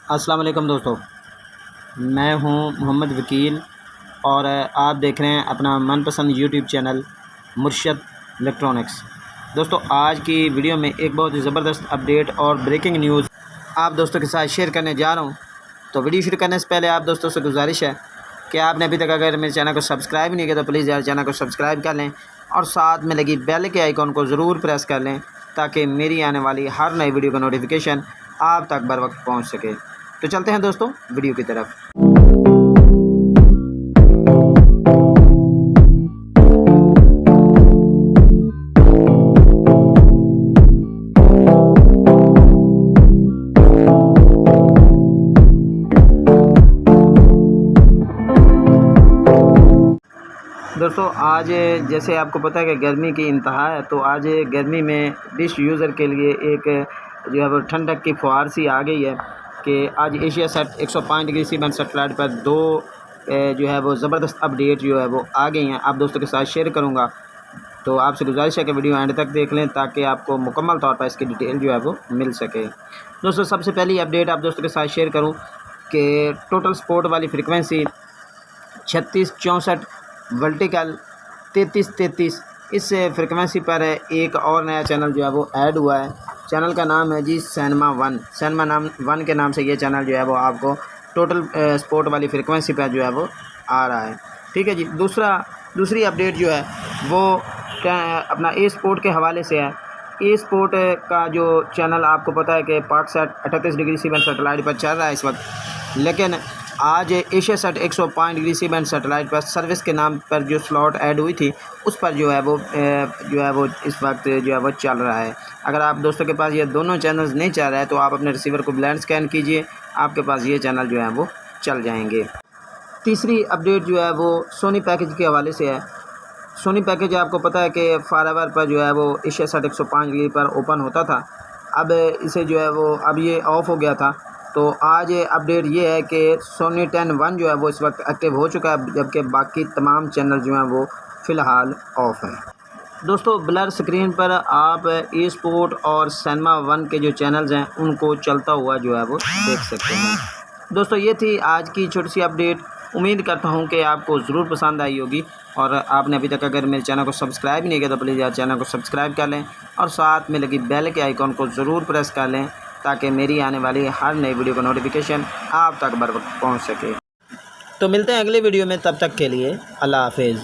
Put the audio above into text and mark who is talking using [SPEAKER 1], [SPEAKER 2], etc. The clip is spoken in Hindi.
[SPEAKER 1] अस्सलाम वालेकुम दोस्तों, मैं हूं मोहम्मद वकील और आप देख रहे हैं अपना मनपसंद यूट्यूब चैनल मुर्शद इलेक्ट्रॉनिक्स। दोस्तों, आज की वीडियो में एक बहुत ही ज़बरदस्त अपडेट और ब्रेकिंग न्यूज़ आप दोस्तों के साथ शेयर करने जा रहा हूं। तो वीडियो शुरू करने से पहले आप दोस्तों से गुजारिश है कि आपने अभी तक अगर मेरे चैनल को सब्सक्राइब नहीं किया तो प्लीज़ यार चैनल को सब्सक्राइब कर लें और साथ में लगी बेल के आइकॉन को ज़रूर प्रेस कर लें ताकि मेरी आने वाली हर नई वीडियो का नोटिफिकेशन आप तक बर वक्त पहुँच सके। तो चलते हैं दोस्तों वीडियो की तरफ। दोस्तों, आज जैसे आपको पता है कि गर्मी की इंतहा है, तो आज गर्मी में डिश यूज़र के लिए एक जो है वो ठंडक की फुहार सी आ गई है कि आज AsiaSat 105 degree C band satellite पर दो जो है वो ज़बरदस्त अपडेट जो है वो आ गई हैं। आप दोस्तों के साथ शेयर करूंगा, तो आपसे गुजारिश है कि वीडियो एंड तक देख लें ताकि आपको मुकम्मल तौर पर इसकी डिटेल जो है वो मिल सके। दोस्तों, सबसे पहली अपडेट आप दोस्तों के साथ शेयर करूँ कि टोटल स्पोर्ट वाली फ्रिक्वेंसी 3664 वर्टिकल 3333 इस फ्रिक्वेंसी पर एक और नया चैनल जो है वो ऐड हुआ है। चैनल का नाम है जी सैनमा वन के नाम से ये चैनल जो है वो आपको टोटल स्पोर्ट वाली फ्रिक्वेंसी पर जो है वो आ रहा है। ठीक है जी। दूसरी अपडेट जो है वो अपना ए स्पोर्ट के हवाले से है। ए स्पोर्ट का जो चैनल आपको पता है कि PakSat 38 degree C band satellite पर चल रहा है इस वक्त, लेकिन आज AsiaSat 105 degree C band satellite पर सर्विस के नाम पर जो स्लॉट ऐड हुई थी उस पर जो है वो इस वक्त जो है वो चल रहा है। अगर आप दोस्तों के पास ये दोनों चैनल्स नहीं चल रहा है तो आप अपने रिसीवर को ब्लाइंड स्कैन कीजिए, आपके पास ये चैनल जो है वो चल जाएंगे। तीसरी अपडेट जो है वो सोनी पैकेज के हवाले से है। सोनी पैकेज आपको पता है कि फॉरएवर पर जो है वो एशिया सेट 105 डिग्री पर ओपन होता था। अब इसे जो है वो अब ये ऑफ़ हो गया था। तो आज अपडेट ये है कि सोनी 10 जो है वो इस वक्त एक्टिव हो चुका है, जबकि बाकी तमाम चैनल जो हैं वो फ़िलहाल ऑफ हैं। दोस्तों, ब्लर स्क्रीन पर आप ई स्पोर्ट और सैनमा वन के जो चैनल्स हैं उनको चलता हुआ जो है वो देख सकते हैं। दोस्तों, ये थी आज की छोटी सी अपडेट। उम्मीद करता हूँ कि आपको ज़रूर पसंद आई होगी और आपने अभी तक अगर मेरे चैनल को सब्सक्राइब नहीं किया तो प्लीज़ यार चैनल को सब्सक्राइब कर लें और साथ में लगी बेल के आइकॉन को ज़रूर प्रेस कर लें ताकि मेरी आने वाली हर नई वीडियो का नोटिफिकेशन आप तक बर वक्त पहुँच सके। तो मिलते हैं अगले वीडियो में, तब तक के लिए अल्लाह हाफिज़।